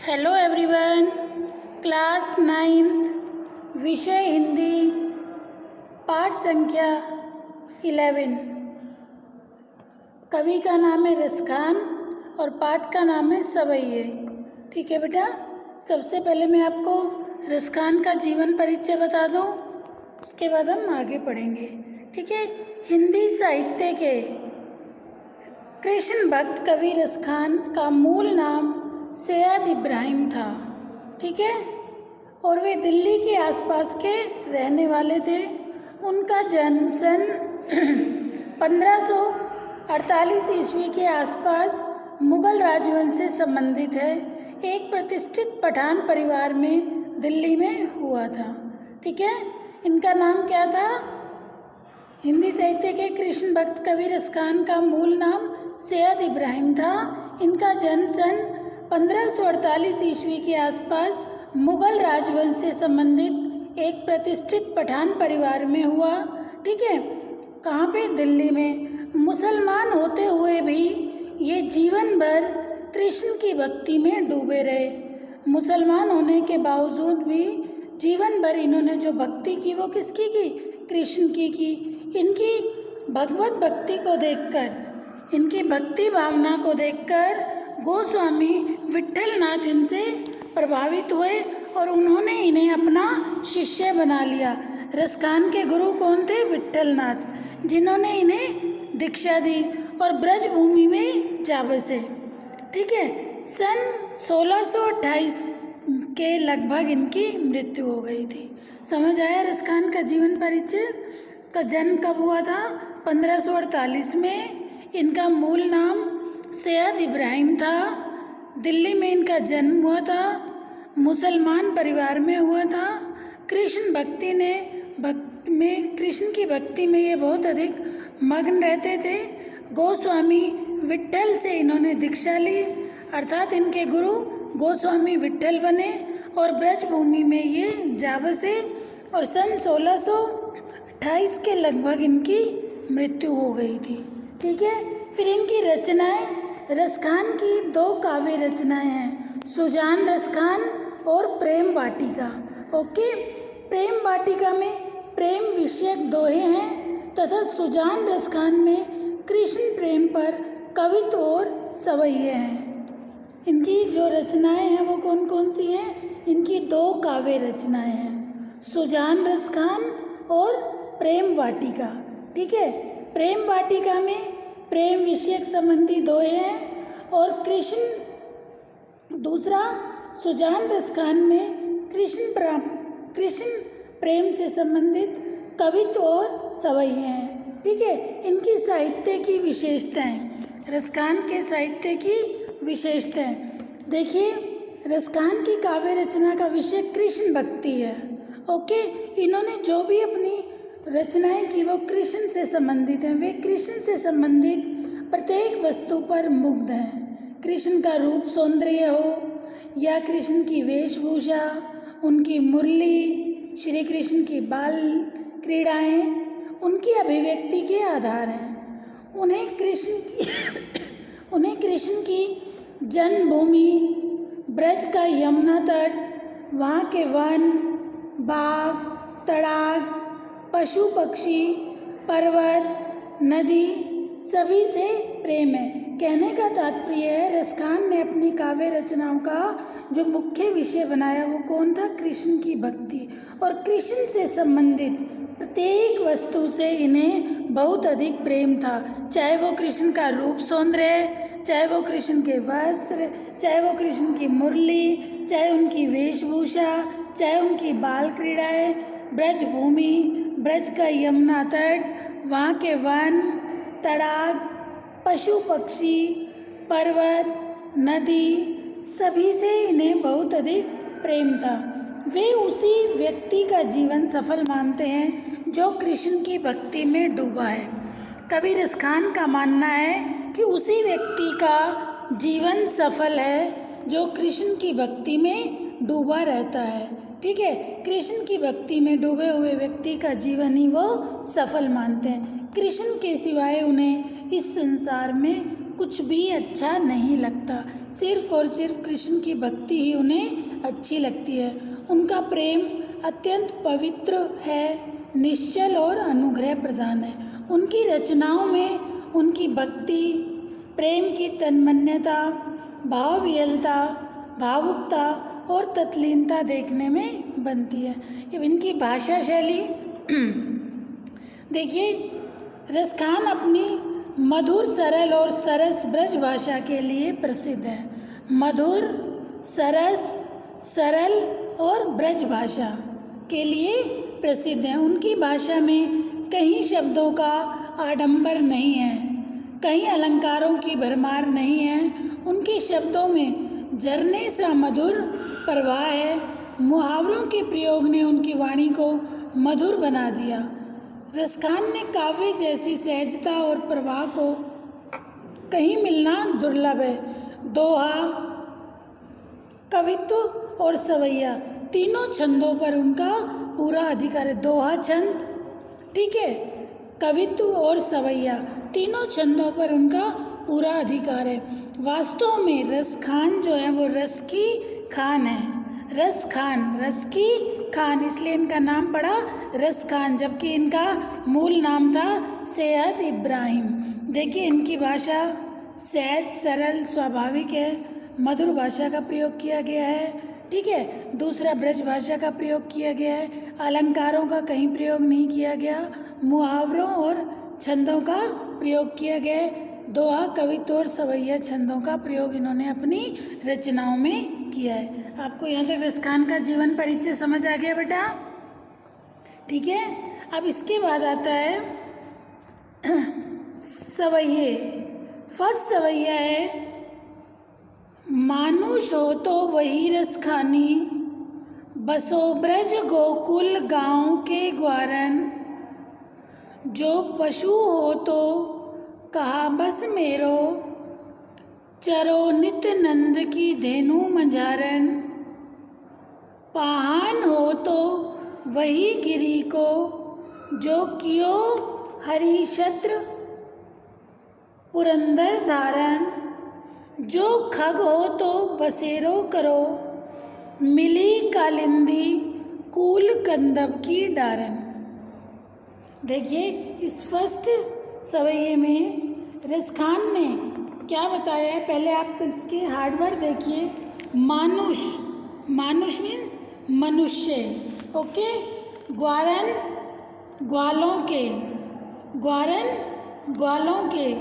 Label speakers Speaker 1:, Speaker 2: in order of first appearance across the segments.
Speaker 1: Hello everyone, class 9th विषय हिंदी, पाठ संख्या 11। कवि का नाम है रसखान और पाठ का नाम है सवैये। ठीक है बेटा, सबसे पहले मैं आपको रसखान का जीवन परिचय बता दूं, उसके बाद हम आगे पढ़ेंगे। ठीक है, हिंदी साहित्य के कृष्ण भक्त कवि रसखान का मूल नाम सैयद इब्राहिम था। ठीक है, और वे दिल्ली के आसपास के रहने वाले थे। उनका जन्म सन 1548 ईस्वी के आसपास मुगल राजवंश से संबंधित है। एक प्रतिष्ठित पठान परिवार में दिल्ली में हुआ था। ठीक है, इनका नाम क्या था? हिंदी साहित्य के कृष्ण भक्त कवि रसखान का मूल नाम सैयद इब्राहिम था। इनका जन्म सन 1548 ईस्वी के आसपास मुगल राजवंश से संबंधित एक प्रतिष्ठित पठान परिवार में हुआ। ठीक है, कहाँ पे? दिल्ली में। मुसलमान होते हुए भी ये जीवन भर कृष्ण की भक्ति में डूबे रहे। मुसलमान होने के बावजूद भी जीवन भर इन्होंने जो भक्ति की वो किसकी की? कृष्ण की। इनकी भगवत भक्ति को देखकर, इनकी भक्ति भावना को देखकर गोस्वामी विट्ठलनाथ इनसे प्रभावित हुए और उन्होंने इन्हें अपना शिष्य बना लिया। रसखान के गुरु कौन थे? विट्ठलनाथ, जिन्होंने इन्हें दीक्षा दी और ब्रजभूमि में जा बसे। ठीक है, सन 1628 के लगभग इनकी मृत्यु हो गई थी। समझ आया रसखान का जीवन परिचय? का जन्म कब हुआ था? 1548 में। इनका मूल नाम सैयद इब्राहिम था। दिल्ली में इनका जन्म हुआ था। मुसलमान परिवार में हुआ था। कृष्ण की भक्ति में ये बहुत अधिक मग्न रहते थे। गोस्वामी विट्ठल से इन्होंने दीक्षा ली, अर्थात इनके गुरु गोस्वामी विट्ठल बने और ब्रजभूमि में ये जा बसे और सन 1628 के लगभग इनकी मृत्यु हो गई थी। ठीक है, फिर इनकी रचनाएं, रसखान की 2 काव्य रचनाएं हैं, सुजान रसखान और प्रेम वाटिका। ओके, प्रेम वाटिका में प्रेम विषयक दोहे हैं तथा सुजान रसखान में कृष्ण प्रेम पर कवित्व और सवैये हैं। इनकी जो रचनाएं हैं वो कौन कौन सी हैं? इनकी 2 काव्य रचनाएं हैं, सुजान रसखान और प्रेम वाटिका। ठीक है, प्रेम वाटिका में प्रेम विषयक संबंधी दोहे हैं और दूसरा सुजान रसखान में कृष्ण प्रेम से संबंधित कवित्व और सवैये हैं। ठीक है, इनकी साहित्य की विशेषताएं, रसखान के साहित्य की विशेषताएं देखिए। रसखान की काव्य रचना का विषय कृष्ण भक्ति है। ओके, इन्होंने जो भी अपनी रचनाएं की वो कृष्ण से संबंधित हैं। वे कृष्ण से संबंधित प्रत्येक वस्तु पर मुग्ध हैं। कृष्ण का रूप सौंदर्य हो या कृष्ण की वेशभूषा, उनकी मुरली, श्री कृष्ण की बाल क्रीड़ाएं उनकी अभिव्यक्ति के आधार हैं। उन्हें कृष्ण की जन्मभूमि, ब्रज का यमुना तट, वहाँ के वन, बाग, तड़ाग, पशु पक्षी, पर्वत, नदी सभी से प्रेम है। कहने का तात्पर्य है, रसखान ने अपनी काव्य रचनाओं का जो मुख्य विषय बनाया वो कौन था? कृष्ण की भक्ति, और कृष्ण से संबंधित प्रत्येक वस्तु से इन्हें बहुत अधिक प्रेम था। चाहे वो कृष्ण का रूप सौंदर्य, चाहे वो कृष्ण के वस्त्र, चाहे वो कृष्ण की मुरली, चाहे उनकी वेशभूषा, चाहे उनकी बाल क्रीड़ाएं, ब्रजभूमि, ब्रज का यमुना तट, वहाँ के वन, तड़ाग, पशु पक्षी, पर्वत, नदी सभी से इन्हें बहुत अधिक प्रेम था। वे उसी व्यक्ति का जीवन सफल मानते हैं जो कृष्ण की भक्ति में डूबा है। कवि रसखान का मानना है कि उसी व्यक्ति का जीवन सफल है जो कृष्ण की भक्ति में डूबा रहता है। ठीक है, कृष्ण की भक्ति में डूबे हुए व्यक्ति का जीवन ही वो सफल मानते हैं। कृष्ण के सिवाय उन्हें इस संसार में कुछ भी अच्छा नहीं लगता, सिर्फ और सिर्फ कृष्ण की भक्ति ही उन्हें अच्छी लगती है। उनका प्रेम अत्यंत पवित्र है, निश्चल और अनुग्रह प्रधान है। उनकी रचनाओं में उनकी भक्ति, प्रेम की तन्मयता, भावविहलता, भावुकता और तत्लीनता देखने में बनती है। अब इनकी भाषा शैली देखिए, रसखान अपनी मधुर, सरल और सरस ब्रज भाषा के लिए प्रसिद्ध है। मधुर, सरस, सरल और ब्रज भाषा के लिए प्रसिद्ध है। उनकी भाषा में कहीं शब्दों का आडंबर नहीं है, कहीं अलंकारों की भरमार नहीं है। उनके शब्दों में झरने सा मधुर प्रवाह है। मुहावरों के प्रयोग ने उनकी वाणी को मधुर बना दिया। रसखान ने काव्य जैसी सहजता और प्रवाह को कहीं मिलना दुर्लभ है। दोहा, कवित्व और सवैया तीनों छंदों पर उनका पूरा अधिकार है। दोहा छंद, ठीक है, कवित्व और सवैया तीनों छंदों पर उनका पूरा अधिकार है। वास्तव में रसखान जो है वो रस की खान है। रसखान, रस की खान, इसलिए इनका नाम पड़ा रसखान, जबकि इनका मूल नाम था सैयद इब्राहिम। देखिए, इनकी भाषा सहज, सरल, स्वाभाविक है। मधुर भाषा का प्रयोग किया गया है, ठीक है। दूसरा, ब्रज भाषा का प्रयोग किया गया है। अलंकारों का कहीं प्रयोग नहीं किया गया। मुहावरों और छंदों का प्रयोग किया गया है। दोहा, कवित्व और सवैया छंदों का प्रयोग इन्होंने अपनी रचनाओं में किया है। आपको यहाँ तक रसखान का जीवन परिचय समझ आ गया बेटा, ठीक है। अब इसके बाद आता है सवैये। फर्स्ट सवैया है, मानुष हो तो वही रसखानी, बसो ब्रज गोकुल गाँव के ग्वारन, जो पशु हो तो कहा बस मेरो, चरो नित नंद की धेनु मझारन, पाहन हो तो वही गिरी को, जो कियो हरि शत्र पुरंदर धारन, जो खग हो तो बसेरो करो, मिली कालिंदी कूल कंदब की डारन। देखिए, इस फर्स्ट सवैये में रसखान ने क्या बताया है, पहले आप इसके हार्डवर्ड देखिए। मानुष, मानुष मीन्स मनुष्य, ओके। ग्वारन, ग्वालों के, ग्वारन ग्वालों के।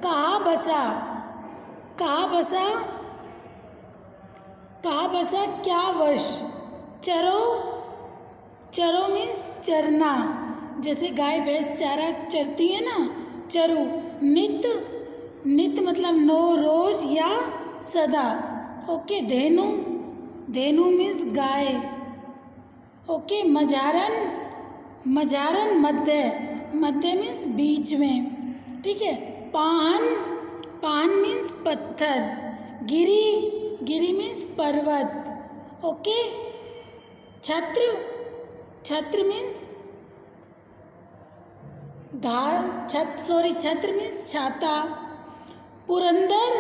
Speaker 1: कहा बसा, कहा बसा, कहा बसा क्या वश। चरो, चरो मीन्स चरना, जैसे गाय भैंस चारा चरती है ना, चरु। नित, नित मतलब नो, रोज या सदा, ओके। धेनु, धेनु मीन्स गाय, ओके। मझारन, मझारन मध्य, मध्य मीन्स बीच में, ठीक है। पाहन, पाहन मीन्स पत्थर। गिरी, गिरी मीन्स पर्वत, ओके। छत्र, छत्र मीन्स छत्र मीन्स छाता। पुरंदर,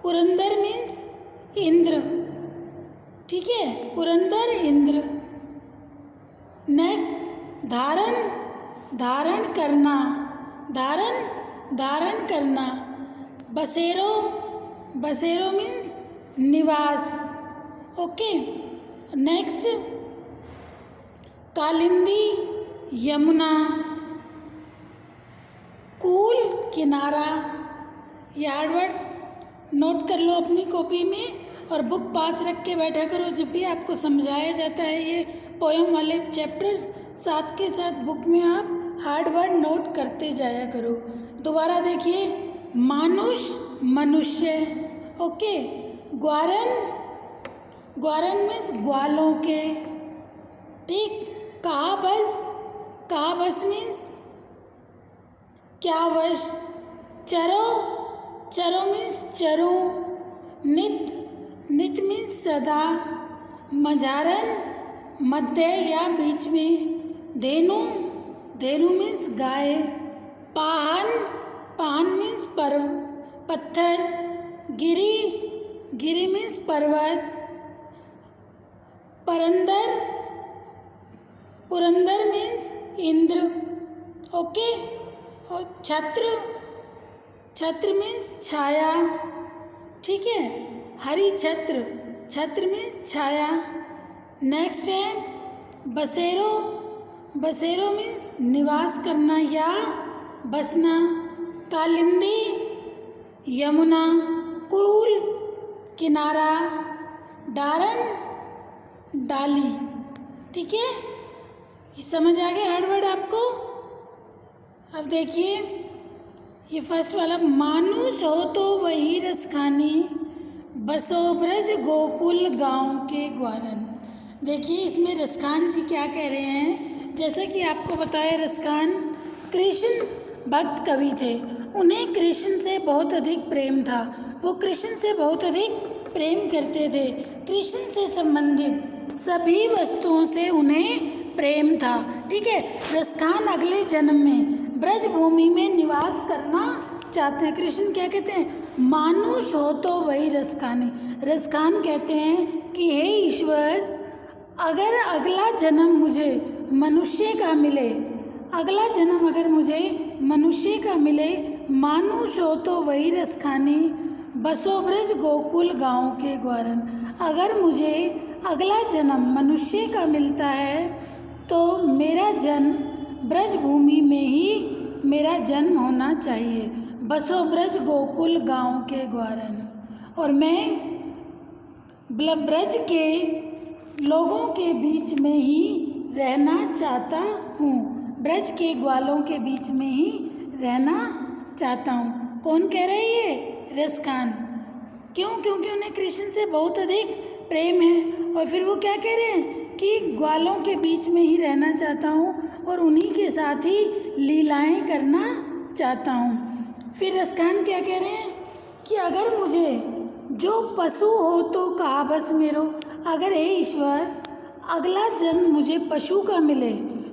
Speaker 1: पुरंदर मीन्स इंद्र, ठीक है, पुरंदर इंद्र। नेक्स्ट, धारण, धारण करना, धारण, धारण करना। बसेरो, बसेरो मीन्स निवास, okay. Next, Kalindi Yamuna, cool किनारा। यार्ड वर्ड नोट कर लो अपनी कॉपी में और बुक पास रख के बैठा करो। जब भी आपको समझाया जाता है ये पोएम वाले चैप्टर्स, साथ के साथ बुक में आप हार्ड वर्ड नोट करते जाया करो। दोबारा देखिए, मानुष मनुष्य, ओके। ग्वारन, ग्वारन मीन्स ग्वालों के, ठीक। कहा बस, कहा बस मीन्स क्या वश। चरो, चरो मीन्स चरो। नित, नित मीन्स सदा। मझारन मध्य या बीच में। धेनु, धेनु मीन्स गाय। पाहन, पाहन मीन्स पर्व, पत्थर, गिरी, गिरी मीन्स पर्वत, परंदर, पुरंदर मीन्स इंद्र, ओके। और छत्र, छत्र मीन्स छाया, ठीक है। हरी छत्र, छत्र मीन्स छाया। नेक्स्ट है बसेरो, बसेरो मीन्स निवास करना या बसना। कालिंदी, यमुना, कूल, किनारा, डारन, डाली, ठीक है। ये समझ आ गया हर वर्ड आपको। अब देखिए ये फर्स्ट वाला, मानुष हो तो वही रस खानी, बसो ब्रज गोकुल गांव के ग्वारन। देखिए इसमें रसखान जी क्या कह रहे हैं। जैसा कि आपको बताया, रसखान कृष्ण भक्त कवि थे। उन्हें कृष्ण से बहुत अधिक प्रेम था। वो कृष्ण से बहुत अधिक प्रेम करते थे। कृष्ण से संबंधित सभी वस्तुओं से उन्हें प्रेम था, ठीक है। रसखान अगले जन्म में ब्रज भूमि में निवास करना चाहते हैं। कृष्ण क्या कहते हैं, मानुष हो तो वही रस खाने। रसखान कहते हैं कि हे ईश्वर, अगर अगला जन्म मुझे मनुष्य का मिले, अगला जन्म अगर मुझे मनुष्य का मिले, मानुष हो तो वही रस खाने, बसो ब्रज गोकुल गांव के ग्वारन। अगर मुझे अगला जन्म मनुष्य का मिलता है तो मेरा जन्म ब्रज भूमि में ही मेरा जन्म होना चाहिए, बसो ब्रज गोकुल गांव के ग्वारन। और मैं ब्रज के लोगों के बीच में ही रहना चाहता हूँ, ब्रज के ग्वालों के बीच में ही रहना चाहता हूँ। कौन कह रहे हैं ये, रसखान। क्यों, क्योंकि उन्हें कृष्ण से बहुत अधिक प्रेम है। और फिर वो क्या कह रहे हैं कि ग्वालों के बीच में ही रहना चाहता हूँ और उन्हीं के साथ ही लीलाएं करना चाहता हूँ। फिर रसखान क्या कह रहे हैं कि अगर मुझे जो पशु हो तो कहा बस मेरो। अगर हे ईश्वर अगला जन्म मुझे पशु का मिले,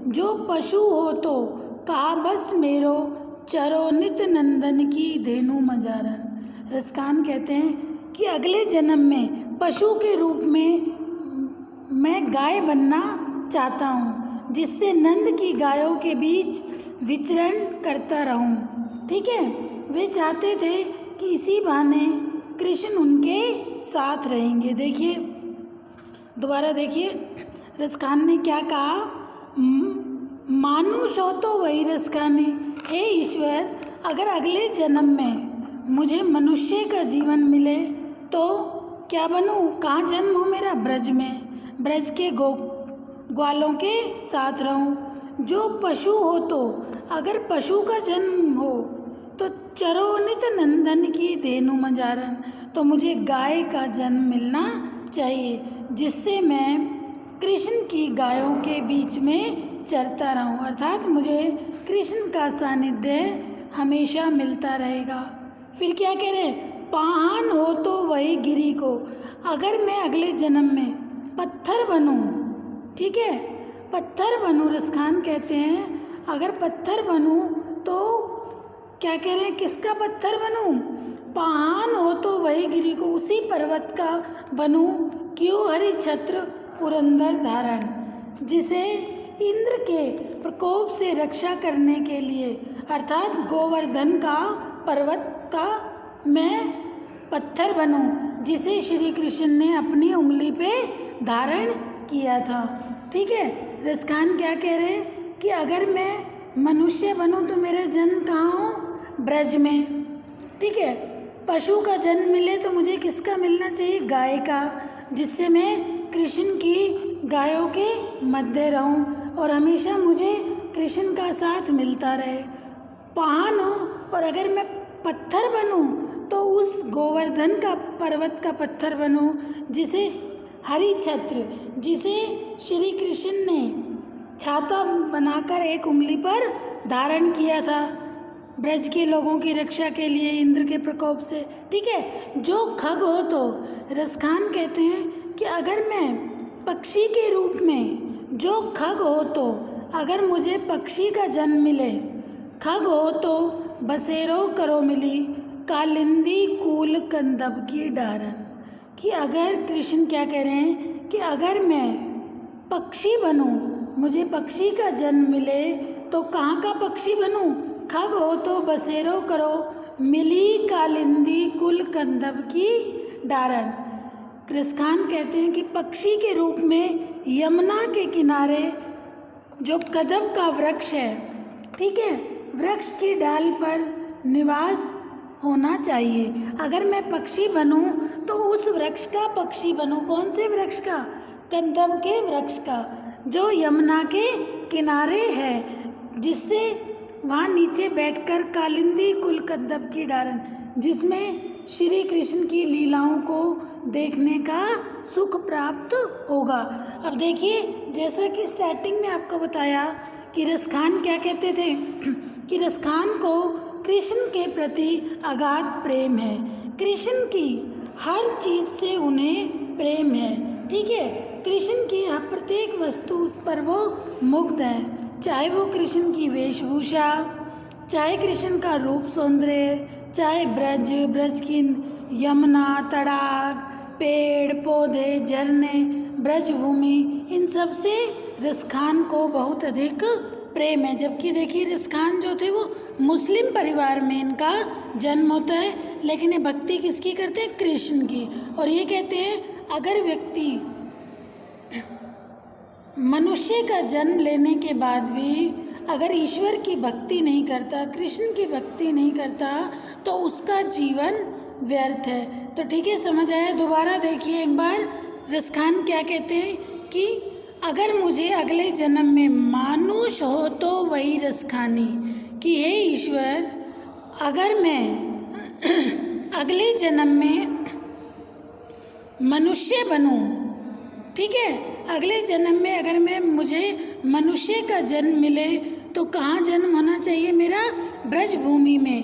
Speaker 1: जो पशु हो तो कहा बस मेरो, चरो नित नंदन की धेनु मजारन। रसखान कहते हैं कि अगले जन्म में पशु के रूप में मैं गाय बनना चाहता हूँ, जिससे नंद की गायों के बीच विचरण करता रहूँ, ठीक है। वे चाहते थे कि इसी बहाने कृष्ण उनके साथ रहेंगे। देखिए दोबारा देखिए रसखान ने क्या कहा, मानुष हो तो वही रस खाने। हे ईश्वर अगर अगले जन्म में मुझे मनुष्य का जीवन मिले तो क्या बनूं, कहाँ जन्म हो मेरा, ब्रज में, ब्रज के ग्वालों के साथ रहूं। जो पशु हो तो अगर पशु का जन्म हो तो चरोनित नंदन की धेनु मजारन, तो मुझे गाय का जन्म मिलना चाहिए, जिससे मैं कृष्ण की गायों के बीच में चरता रहूं, अर्थात मुझे कृष्ण का सानिध्य हमेशा मिलता रहेगा। फिर क्या कह रहे हैं, पाहन हो तो वही गिरी को। अगर मैं अगले जन्म में पत्थर बनूं, ठीक है, पत्थर बनूं, रसखान कहते हैं अगर पत्थर बनूं तो क्या कह रहे हैं, किसका पत्थर बनूं, पाहन हो तो वही गिरी को, उसी पर्वत का बनूं, क्यों हरि छत्र पुरंदर धारण, जिसे इंद्र के प्रकोप से रक्षा करने के लिए, अर्थात गोवर्धन का पर्वत का मैं पत्थर बनूं, जिसे श्री कृष्ण ने अपनी उंगली पे धारण किया था, ठीक है। रसखान क्या कह रहे हैं कि अगर मैं मनुष्य बनूं तो मेरा जन्म कहाँ हो, ब्रज में, ठीक है। पशु का जन्म मिले तो मुझे किसका मिलना चाहिए, गाय का, जिससे मैं कृष्ण की गायों के मध्य रहूं और हमेशा मुझे कृष्ण का साथ मिलता रहे। पाहन हो और अगर मैं पत्थर बनूं तो उस गोवर्धन का पर्वत का पत्थर बनूं, जिसे हरि छत्र, जिसे श्री कृष्ण ने छाता बनाकर एक उंगली पर धारण किया था ब्रज के लोगों की रक्षा के लिए इंद्र के प्रकोप से, ठीक है। जो खग हो तो रसखान कहते हैं कि अगर मैं पक्षी के रूप में, जो खग हो तो अगर मुझे पक्षी का जन्म मिले, खग हो तो बसेरो करो मिली, कालिंदी कूल कंदब की डारन, कि अगर कृष्ण क्या कह रहे हैं कि अगर मैं पक्षी बनूं, मुझे पक्षी का जन्म मिले तो कहाँ का पक्षी बनूं? खग हो तो बसेरो करो, मिली कालिंदी कुल कंदब की डारन। कृष्ण कहते हैं कि पक्षी के रूप में यमुना के किनारे जो कदम का वृक्ष है, ठीक है, वृक्ष की डाल पर निवास होना चाहिए। अगर मैं पक्षी बनूं तो उस वृक्ष का पक्षी बनूं। कौन से वृक्ष का? कंदम के वृक्ष का, जो यमुना के किनारे है, जिससे वहाँ नीचे बैठकर कालिंदी कुल कंदम की डारन, जिसमें श्री कृष्ण की लीलाओं को देखने का सुख प्राप्त होगा। अब देखिए, जैसा कि स्टार्टिंग में आपको बताया कि रसखान क्या कहते थे कि रसखान को कृष्ण के प्रति अगाध प्रेम है, कृष्ण की हर चीज़ से उन्हें प्रेम है, ठीक है। कृष्ण की प्रत्येक वस्तु पर वो मुग्ध है, चाहे वो कृष्ण की वेशभूषा, चाहे कृष्ण का रूप सौंदर्य, चाहे ब्रज की यमुना, तड़ाग, पेड़ पौधे, झरने, ब्रज भूमि, इन सब से रसखान को बहुत अधिक प्रेम है। जबकि देखिए, रसखान जो थे वो मुस्लिम परिवार में इनका जन्म होता है, लेकिन ये भक्ति किसकी करते हैं? कृष्ण की। और ये कहते हैं अगर व्यक्ति मनुष्य का जन्म लेने के बाद भी अगर ईश्वर की भक्ति नहीं करता, कृष्ण की भक्ति नहीं करता, तो उसका जीवन व्यर्थ है। तो ठीक है, समझ आया? दोबारा देखिए एक बार, रसखान क्या कहते हैं कि अगर मुझे अगले जन्म में मानुष हो तो वही रसखानी, कि हे ईश्वर, अगर मैं अगले जन्म में मनुष्य बनूं, ठीक है, अगले जन्म में अगर मुझे मनुष्य का जन्म मिले तो कहाँ जन्म होना चाहिए मेरा? ब्रज भूमि में।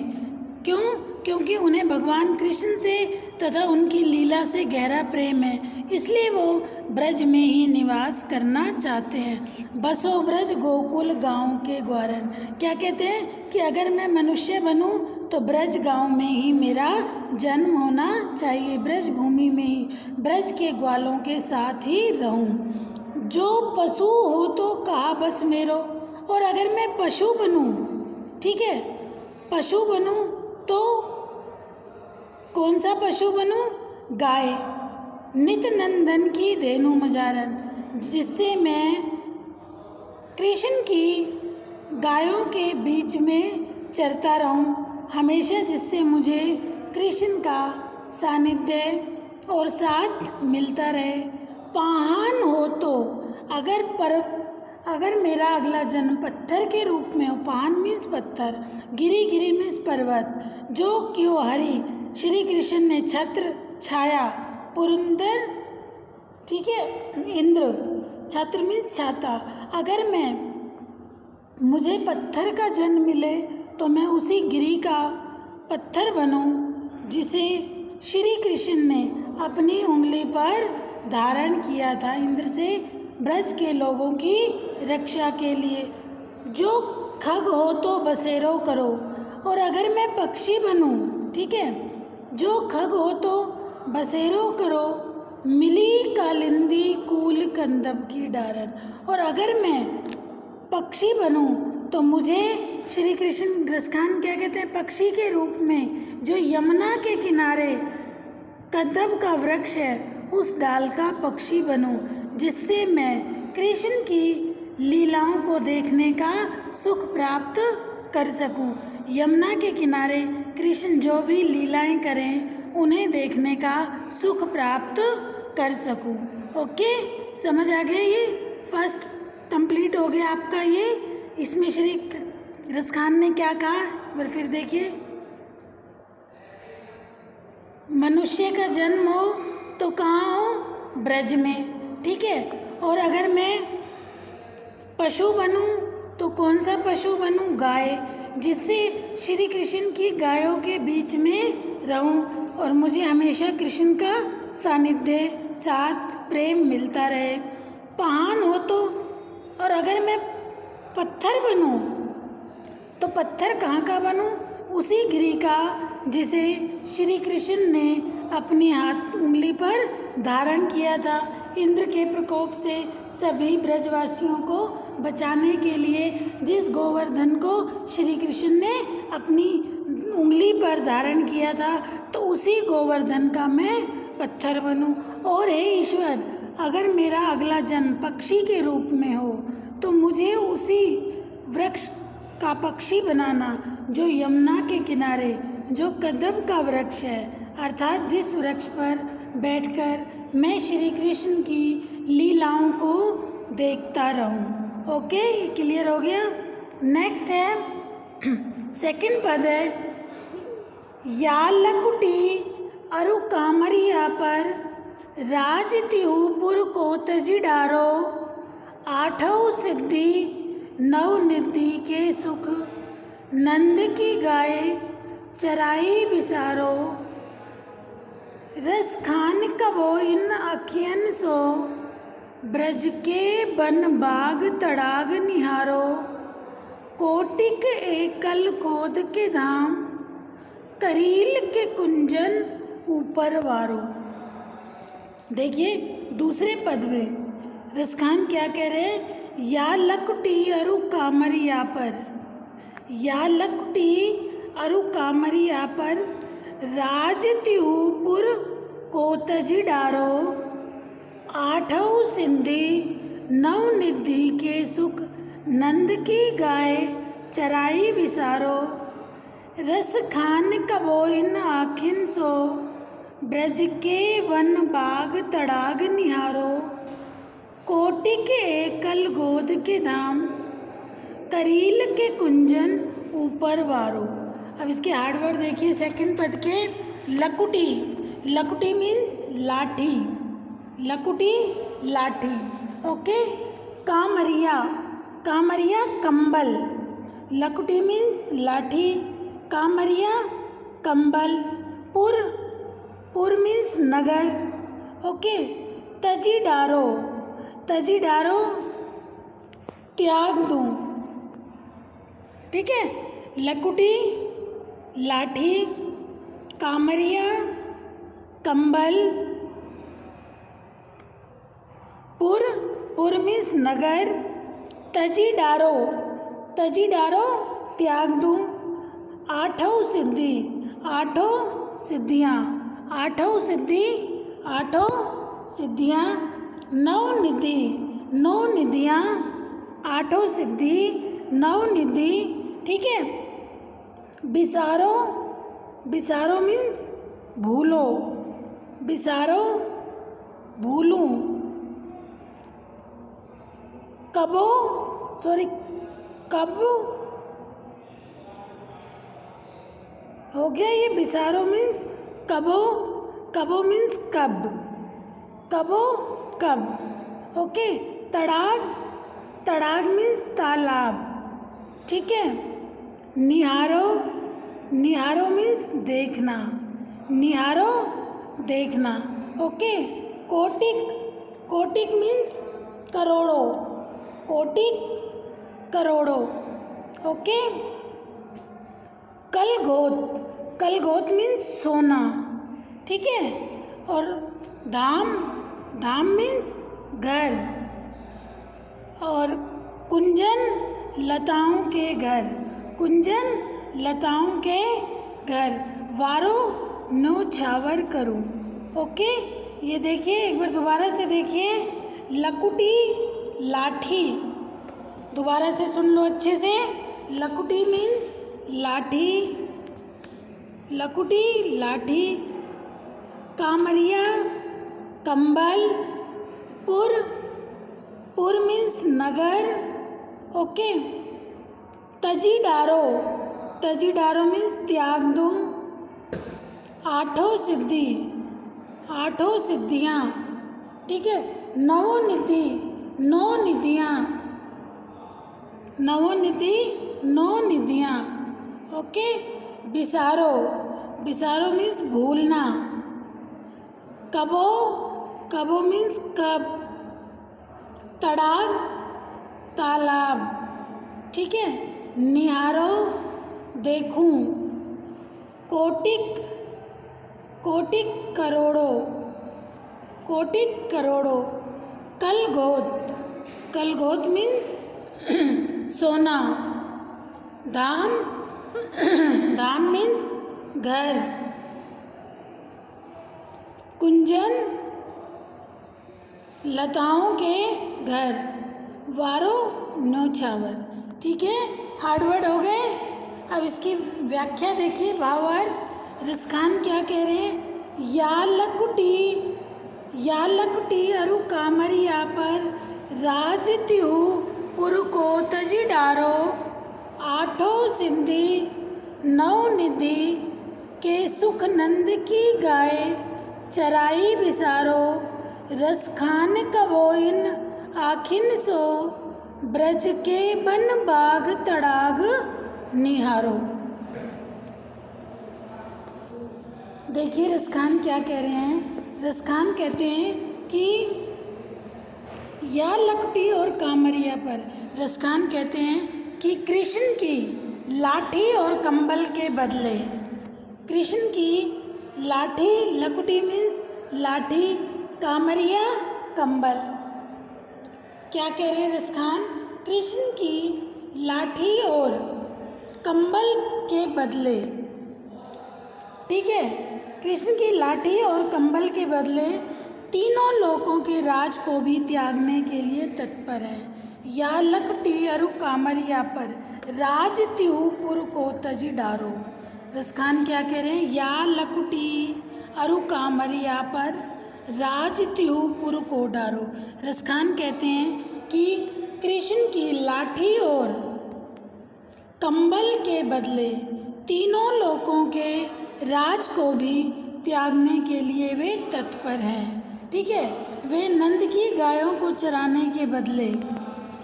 Speaker 1: क्यों? क्योंकि उन्हें भगवान कृष्ण से तथा उनकी लीला से गहरा प्रेम है, इसलिए वो ब्रज में ही निवास करना चाहते हैं। बसो ब्रज गोकुल गांव के ग्वारन, क्या कहते हैं कि अगर मैं मनुष्य बनूं तो ब्रज गांव में ही मेरा जन्म होना चाहिए, ब्रज भूमि में ही, ब्रज के ग्वालों के साथ ही रहूं। जो पशु हो तो कहा बस मेरो, और अगर मैं पशु बनूं, ठीक है, पशु बनूं तो कौन सा पशु बनूं? गाय, नित नंदन की धेनु मजारन, जिससे मैं कृष्ण की गायों के बीच में चरता रहूं हमेशा, जिससे मुझे कृष्ण का सानिध्य और साथ मिलता रहे। पाहान हो तो अगर मेरा अगला जन्म पत्थर के रूप में हो, पाहान मीन्स पत्थर, गिरी मीन्स पर्वत, जो क्यों हरि श्री कृष्ण ने छत्र छाया पुरंदर, ठीक है, इंद्र, छत्र मीन्स छाता, अगर मुझे पत्थर का जन्म मिले तो मैं उसी गिरी का पत्थर बनूं जिसे श्री कृष्ण ने अपनी उंगली पर धारण किया था इंद्र से ब्रज के लोगों की रक्षा के लिए। जो खग हो तो बसेरो करो, और अगर मैं पक्षी बनूं, ठीक है, जो खग हो तो बसेरो करो, मिली कालिंदी कूल कंदब की डारन, और अगर मैं पक्षी बनूं तो मुझे श्री कृष्ण, रसखान क्या कहते हैं, पक्षी के रूप में जो यमुना के किनारे कंदब का वृक्ष है उस डाल का पक्षी बनूं, जिससे मैं कृष्ण की लीलाओं को देखने का सुख प्राप्त कर सकूं। यमुना के किनारे कृष्ण जो भी लीलाएं करें उन्हें देखने का सुख प्राप्त कर सकूं। ओके, समझ आ गया? ये फर्स्ट कंप्लीट हो गया आपका ये। इसमें श्री रसखान ने क्या कहा, पर फिर देखिए, मनुष्य का जन्म हो तो कहाँ हो? ब्रज में, ठीक है, और अगर मैं पशु बनूं तो कौन सा पशु बनूं? गाय, जिससे श्री कृष्ण की गायों के बीच में रहूं और मुझे हमेशा कृष्ण का सानिध्य, साथ, प्रेम मिलता रहे। पाहान हो तो, और अगर मैं पत्थर बनूं तो पत्थर कहाँ का बनूं? उसी गिरी का जिसे श्री कृष्ण ने अपनी हाथ उंगली पर धारण किया था। इंद्र के प्रकोप से सभी ब्रजवासियों को बचाने के लिए जिस गोवर्धन को श्री कृष्ण ने अपनी उंगली पर धारण किया था, तो उसी गोवर्धन का मैं पत्थर बनूं। और हे ईश्वर, अगर मेरा अगला जन्म पक्षी के रूप में हो तो मुझे उसी वृक्ष का पक्षी बनाना जो यमुना के किनारे, जो कदम का वृक्ष है, अर्थात जिस वृक्ष पर बैठकर मैं श्री कृष्ण की लीलाओं को देखता रहूं। ओके, ये क्लियर हो गया। नेक्स्ट है सेकंड पद है, या लकुटी अरु कामरिया पर राज त्यूपुर को तजी डारो, आठों सिद्धि नव निधि के सुख, नंद की गाय चराई बिसारो, रस खान कबो इन अखियन सो, ब्रज के बन बाग तड़ाग निहारो, कोटिक एकल गोद के धाम, करील के कुंजन ऊपर वारो। देखिए दूसरे पद में रसखान क्या कह रहे हैं, या लकुटी अरु कामरिया पर, या लकुटी अरु कामरिया पर राज त्यूपुर को तजी डारो, आठों सिंधी नव निधि के सुख, नंद की गाय चराई बिसारो, रस खान कबो इन आखिन सो, ब्रज के वन बाग तड़ाग निहारो, कोटि के एकल गोद के धाम, करील के कुंजन ऊपर वारो। अब इसके हार्ड वर्ड देखिए सेकंड पद के, लकुटी, लकुटी मीन्स लाठी, लकुटी लाठी, ओके। कामरिया, कामरिया कंबल, लकुटी मीन्स लाठी, कामरिया कंबल, पुर, पुर मीन्स नगर, ओके। तजी डारो, तजी डारो त्याग दूं, ठीक है। लकुटी लाठी, कामरिया कंबल, पुर, पुर मीन्स नगर, तजी डारो, तजी डारो त्याग दूं, आठों सिद्धि, आठों सिद्धियाँ, आठों सिद्धि, आठों सिद्धियाँ, नौ निधि, नौ निधियाँ, आठों सिद्धि नौ निधि, ठीक है। बिसारो, बिसारो मीन्स भूलो, बिसारो भूलूं, कबो, सॉरी कब हो गया ये, बिसारो मीन्स कबो, कबो मीन्स कब, कबो कब, ओके। तड़ाग, तड़ाग मीन्स तालाब, ठीक है। निहारो, निहारो मीन्स देखना, निहारो देखना, ओके। कोटिक, कोटिक मीन्स करोड़ों, कोटिक करोड़ों, ओके। कलघोत, कलघोत मीन्स सोना, ठीक है। और धाम, धाम मीन्स घर, और कुंजन लताओं के घर, कुंजन लताओं के घर, वारो नो छावर करूं, ओके। ये देखिए एक बार दोबारा से देखिए, लकुटी लाठी, दोबारा से सुन लो अच्छे से, लकुटी मीन्स लाठी, लकुटी लाठी, कामरिया कंबल, पुर, पुर मीन्स नगर, ओके। तजी डारो, तजी डारो मीन्स त्याग दूं, आठों सिद्धि, आठों सिद्धियाँ, ठीक है। नवो निधि, नौ निधियाँ, नवो निधि नौ निधियाँ, ओके। बिसारो, बिसारो मीन्स भूलना, कबो, कबो मीन्स कब, तड़ाग तालाब, ठीक है। निहारो देखूं, कोटिक कोटिक करोड़ों, कोटिक करोड़ों। कलगोत, कलगोत मीन्स सोना। धाम, धाम मीन्स घर। कुंजन, लताओं के घर। वारो, न्योछावर। ठीक है, हार्ड वर्ड हो गए। अब इसकी व्याख्या देखिए, भावार्थ। रसखान क्या कह रहे हैं? या लकुटी अरु कामरिया पर राज त्यू पुर को तजी डारो। आठों सिद्धि नौ निधि के सुख नंद की गाय चराई बिसारो। रसखान कबोइन आखिन सो ब्रज के बन बाग तड़ाग निहारो। देखिए रसखान क्या कह रहे हैं। रसखान कहते हैं कि या लकटी और कामरिया पर, रसखान कहते हैं कि कृष्ण की लाठी और कंबल के बदले, कृष्ण की लाठी, लकुटी मीन्स लाठी, कामरिया कंबल। क्या कह रहे हैं रसखान? कृष्ण की लाठी और कंबल के बदले, ठीक है, कृष्ण की लाठी और कंबल के बदले तीनों लोकों के राज को भी त्यागने के लिए तत्पर है। या लकटी अरु कामरिया पर राज त्यू पुर को तजी डारो। रसखान क्या कह रहे हैं? या लकुटी अरु कामरिया पर राज त्यू पुर को डारो। रसखान कहते हैं कि कृष्ण की लाठी और कंबल के बदले तीनों लोकों के राज को भी त्यागने के लिए वे तत्पर हैं। ठीक है, वे नंद की गायों को चराने के बदले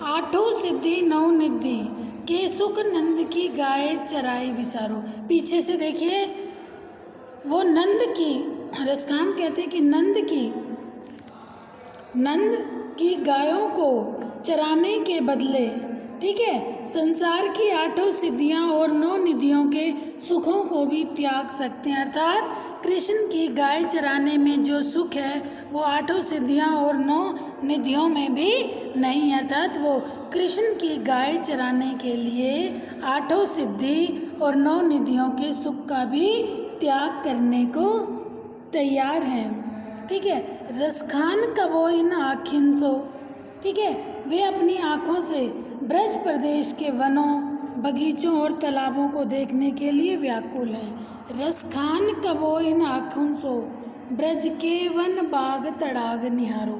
Speaker 1: आठों सिद्धि नौ निधि के सुख नंद की गाय चराई बिसारो। पीछे से देखिए, वो नंद की, रसखान कहते हैं कि नंद की गायों को चराने के बदले, ठीक है, संसार की आठों सिद्धियां और नौ निधियों के सुखों को भी त्याग सकते हैं। अर्थात कृष्ण की गाय चराने में जो सुख है वो आठों सिद्धियां और नौ निधियों में भी नहीं है। अर्थात वो कृष्ण की गाय चराने के लिए आठों सिद्धि और नौ निधियों के सुख का भी त्याग करने को तैयार हैं। ठीक है, रसखान कबो इन आखिन सो, ठीक है, वे अपनी आँखों से ब्रज प्रदेश के वनों, बगीचों और तालाबों को देखने के लिए व्याकुल हैं। रसखान कबो इन आँखों सो ब्रज के वन बाग तड़ाग निहारो।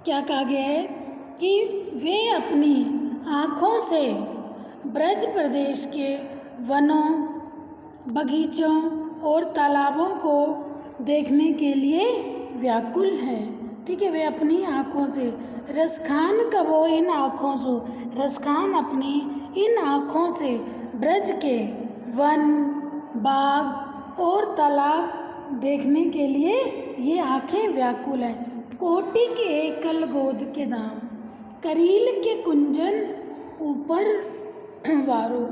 Speaker 1: क्या कहा गया है कि वे अपनी आँखों से ब्रज प्रदेश के वनों, बगीचों और तालाबों को देखने के लिए व्याकुल हैं। ठीक है, वे अपनी आँखों से, रसखान कबो इन आँखों से, रसखान अपनी इन आँखों से ब्रज के वन, बाग और तालाब देखने के लिए ये आँखें व्याकुल हैं। कोटि के एकल गोद के दाम, करील के कुंजन ऊपर वारो।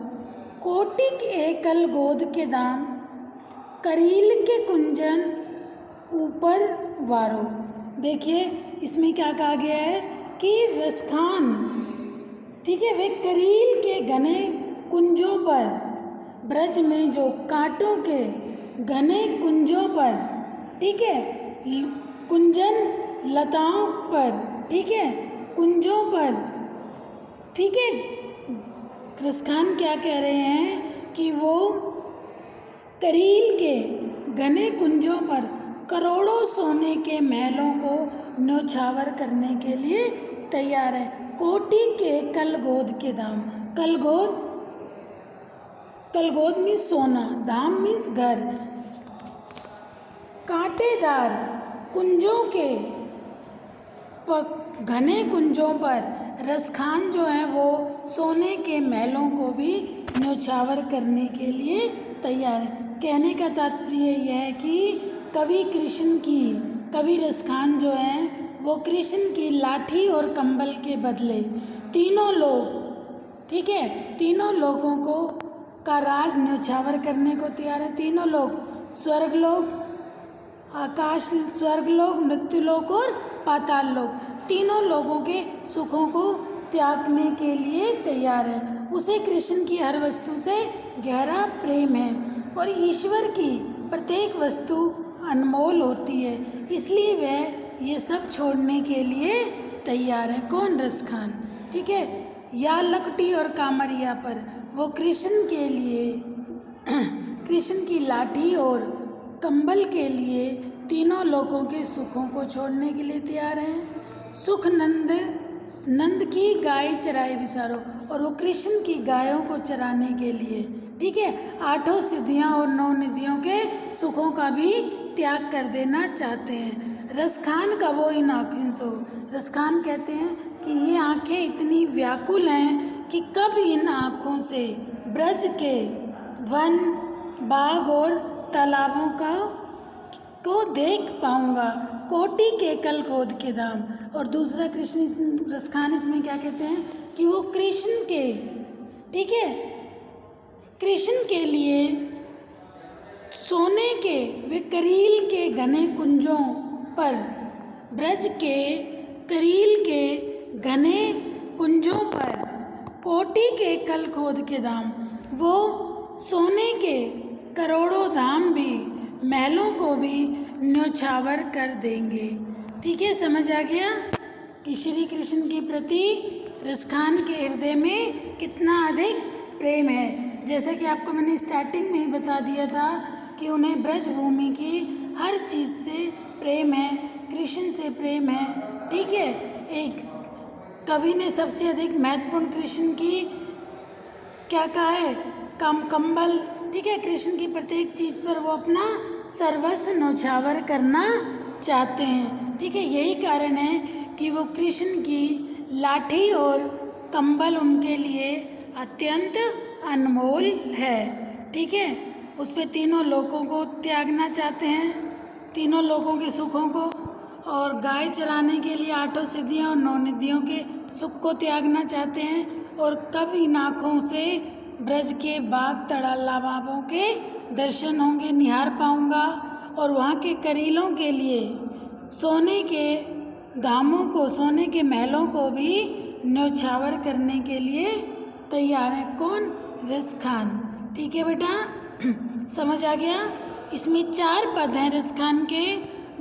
Speaker 1: कोटि के एकल गोद के दाम, करील के कुंजन ऊपर वारो। देखिए इसमें क्या कहा गया है कि रसखान, ठीक है, वे करील के घने कुंजों पर, ब्रज में जो कांटों के घने कुंजों पर, ठीक है, कुंजन लताओं पर, ठीक है, कुंजों पर, ठीक है, रसखान क्या कह रहे हैं कि वो करील के घने कुंजों पर करोड़ों सोने के महलों को न्योछावर करने के लिए तैयार है। कोटि के कलगोद के दाम, कलगोद, कलगोद मीन्स सोना, धाम मीन्स घर। कांटेदार कुंजों के घने कुंजों पर रसखान जो है वो सोने के महलों को भी न्योछावर करने के लिए तैयार है। कहने का तात्पर्य यह है कि कवि रसखान जो हैं वो कृष्ण की लाठी और कंबल के बदले तीनों लोग, ठीक है, तीनों लोगों को का राज न्यौछावर करने को तैयार है। तीनों लोग, स्वर्गलोक, आकाश, स्वर्गलोक, मृत्युलोक और पाताल लोक, तीनों लोगों के सुखों को त्यागने के लिए तैयार है। उसे कृष्ण की हर वस्तु से गहरा प्रेम है और ईश्वर की प्रत्येक वस्तु अनमोल होती है, इसलिए वह ये सब छोड़ने के लिए तैयार है। कौन? रसखान। ठीक है। या लकड़ी और कामरिया पर वो कृष्ण के लिए कृष्ण की लाठी और कंबल के लिए तीनों लोगों के सुखों को छोड़ने के लिए तैयार हैं। सुख नंद की गाय चराए बिसारो, और वो कृष्ण की गायों को चराने के लिए, ठीक है, 8 सिद्धियां और 9 निधियों के सुखों का भी त्याग कर देना चाहते हैं। रसखान का वो इन आँखों से, रसखान कहते हैं कि ये आँखें इतनी व्याकुल हैं कि कब इन आँखों से ब्रज के वन, बाग और तालाबों को देख पाऊंगा, कोटि के कल खोद के दाम। और दूसरा कृष्ण रसखान इसमें क्या कहते हैं कि वो कृष्ण के, ठीक है, कृष्ण के लिए सोने के वे करील के घने कुंजों पर, ब्रज के करील के घने कुंजों पर कोटि के कल खोद के दाम, वो सोने के करोड़ों धाम भी, महलों को भी न्यौछावर कर देंगे। ठीक है, समझ आ गया कि श्री कृष्ण के प्रति रसखान के हृदय में कितना अधिक प्रेम है। जैसे कि आपको मैंने स्टार्टिंग में ही बता दिया था कि उन्हें ब्रज भूमि की हर चीज़ से प्रेम है, कृष्ण से प्रेम है। ठीक है, एक कवि ने सबसे अधिक महत्वपूर्ण कृष्ण की क्या कहा है? कंबल। ठीक है, कृष्ण की प्रत्येक चीज़ पर वो अपना सर्वस्व न्यौछावर करना चाहते हैं। ठीक है, यही कारण है कि वो कृष्ण की लाठी और कंबल उनके लिए अत्यंत अनमोल है। ठीक है, उस पे तीनों लोगों को त्यागना चाहते हैं, तीनों लोगों के सुखों को, और गाय चराने के लिए 8 सिद्धियाँ और 9 निधियों के सुख को त्यागना चाहते हैं। और कब इन आँखों से ब्रज के बाग तालाबों के दर्शन होंगे, निहार पाऊंगा, और वहाँ के करीलों के लिए सोने के धामों को, सोने के महलों को भी न्यौछावर करने के लिए तैयार है। कौन? रसखान। ठीक है बेटा, समझ आ गया? इसमें 4 पद हैं रसखान के,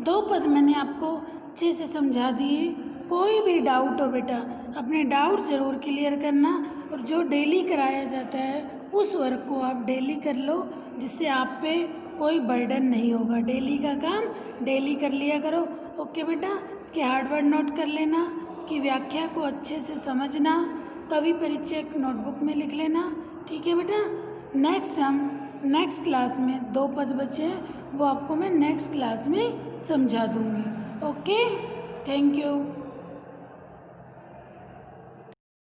Speaker 1: 2 पद मैंने आपको अच्छे से समझा दिए। कोई भी डाउट हो बेटा, अपने डाउट ज़रूर क्लियर करना, और जो डेली कराया जाता है उस वर्क को आप डेली कर लो, जिससे आप पे कोई बर्डन नहीं होगा। डेली का काम डेली कर लिया करो। ओके बेटा, इसके हार्ड वर्ड नोट कर लेना, इसकी व्याख्या को अच्छे से समझना, कवि परिचय नोटबुक में लिख लेना। ठीक है बेटा, नेक्स्ट क्लास में 2 पद बचे हैं, वो आपको मैं नेक्स्ट क्लास में समझा दूँगी। Okay, thank you.